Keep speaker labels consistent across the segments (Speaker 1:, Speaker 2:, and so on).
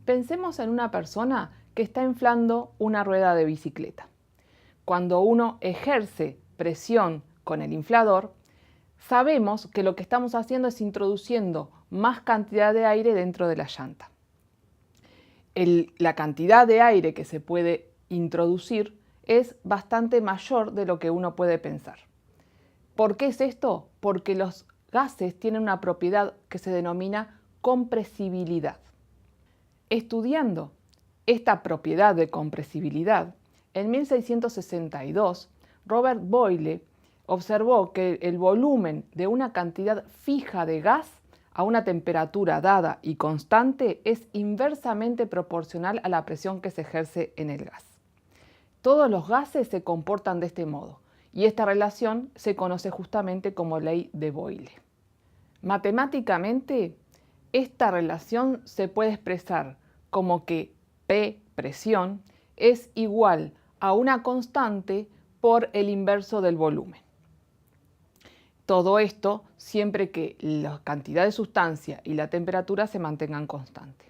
Speaker 1: Pensemos en una persona que está inflando una rueda de bicicleta. Cuando uno ejerce presión con el inflador, sabemos que lo que estamos haciendo es introduciendo más cantidad de aire dentro de la llanta. La cantidad de aire que se puede introducir es bastante mayor de lo que uno puede pensar. ¿Por qué es esto? Porque los gases tienen una propiedad que se denomina compresibilidad. Estudiando esta propiedad de compresibilidad, en 1662, Robert Boyle observó que el volumen de una cantidad fija de gas a una temperatura dada y constante es inversamente proporcional a la presión que se ejerce en el gas. Todos los gases se comportan de este modo, y esta relación se conoce justamente como ley de Boyle. Matemáticamente, esta relación se puede expresar como que P, presión, es igual a una constante por el inverso del volumen. Todo esto siempre que la cantidad de sustancia y la temperatura se mantengan constantes.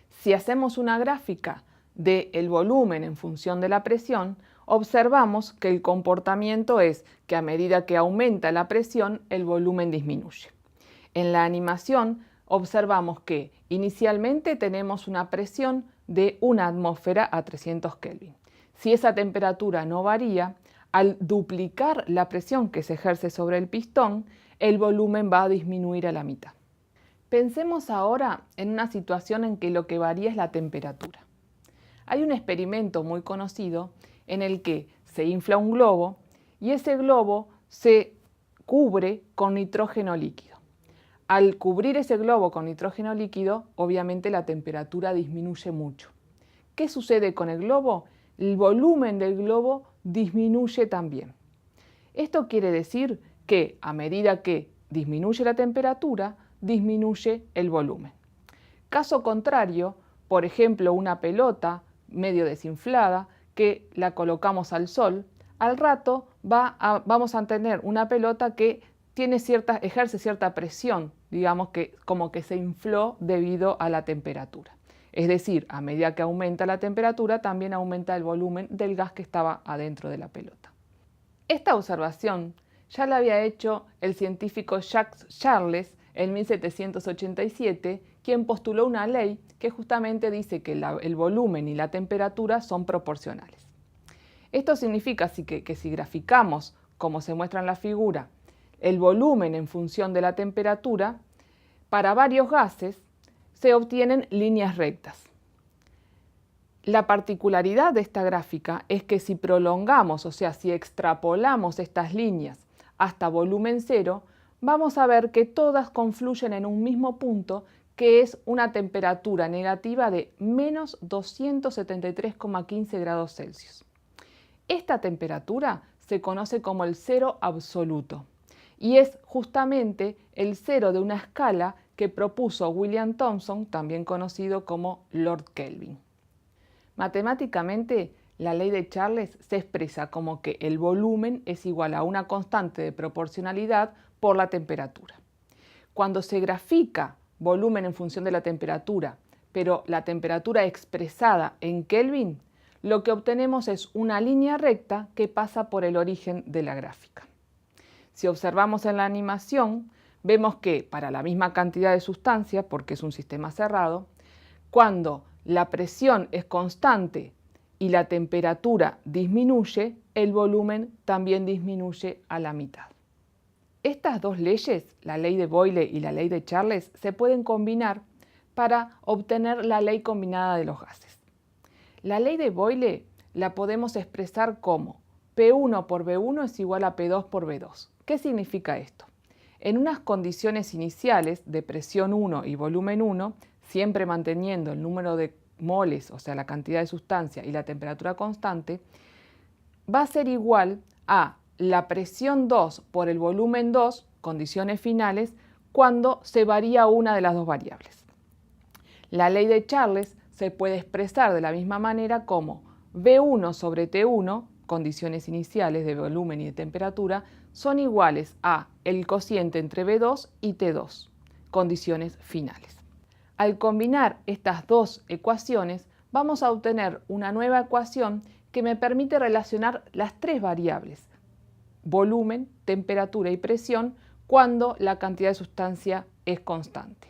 Speaker 1: Si hacemos una gráfica del volumen en función de la presión, observamos que el comportamiento es que a medida que aumenta la presión, el volumen disminuye. En la animación observamos que inicialmente tenemos una presión de 1 atmósfera a 300 Kelvin. Si esa temperatura no varía, al duplicar la presión que se ejerce sobre el pistón, el volumen va a disminuir a la mitad. Pensemos ahora en una situación en que lo que varía es la temperatura. Hay un experimento muy conocido en el que se infla un globo y ese globo se cubre con nitrógeno líquido. Al cubrir ese globo con nitrógeno líquido, obviamente la temperatura disminuye mucho. ¿Qué sucede con el globo? El volumen del globo disminuye también. Esto quiere decir que a medida que disminuye la temperatura, disminuye el volumen. Caso contrario, por ejemplo, una pelota medio desinflada que la colocamos al sol, al rato vamos a tener una pelota que ejerce cierta presión, digamos que como que se infló debido a la temperatura. Es decir, a medida que aumenta la temperatura, también aumenta el volumen del gas que estaba adentro de la pelota. Esta observación ya la había hecho el científico Jacques Charles en 1787, quien postuló una ley que justamente dice que el volumen y la temperatura son proporcionales. Esto significa que si graficamos, como se muestra en la figura, el volumen en función de la temperatura, para varios gases se obtienen líneas rectas. La particularidad de esta gráfica es que si prolongamos, o sea, si extrapolamos estas líneas hasta volumen cero, vamos a ver que todas confluyen en un mismo punto, que es una temperatura negativa de menos 273,15 grados Celsius. Esta temperatura se conoce como el cero absoluto y es justamente el cero de una escala que propuso William Thomson, también conocido como Lord Kelvin. Matemáticamente, la ley de Charles se expresa como que el volumen es igual a una constante de proporcionalidad por la temperatura. Cuando se grafica volumen en función de la temperatura, pero la temperatura expresada en Kelvin, lo que obtenemos es una línea recta que pasa por el origen de la gráfica. Si observamos en la animación, vemos que para la misma cantidad de sustancia, porque es un sistema cerrado, cuando la presión es constante y la temperatura disminuye, el volumen también disminuye a la mitad. Estas dos leyes, la ley de Boyle y la ley de Charles, se pueden combinar para obtener la ley combinada de los gases. La ley de Boyle la podemos expresar como P1 por V1 es igual a P2 por V2. ¿Qué significa esto? En unas condiciones iniciales de presión 1 y volumen 1, siempre manteniendo el número de moles, o sea, la cantidad de sustancia y la temperatura constante, va a ser igual a la presión 2 por el volumen 2, condiciones finales, cuando se varía una de las dos variables. La ley de Charles se puede expresar de la misma manera como V1 sobre T1, condiciones iniciales de volumen y de temperatura, son iguales a el cociente entre V2 y T2, condiciones finales. Al combinar estas dos ecuaciones, vamos a obtener una nueva ecuación que me permite relacionar las tres variables, volumen, temperatura y presión, cuando la cantidad de sustancia es constante.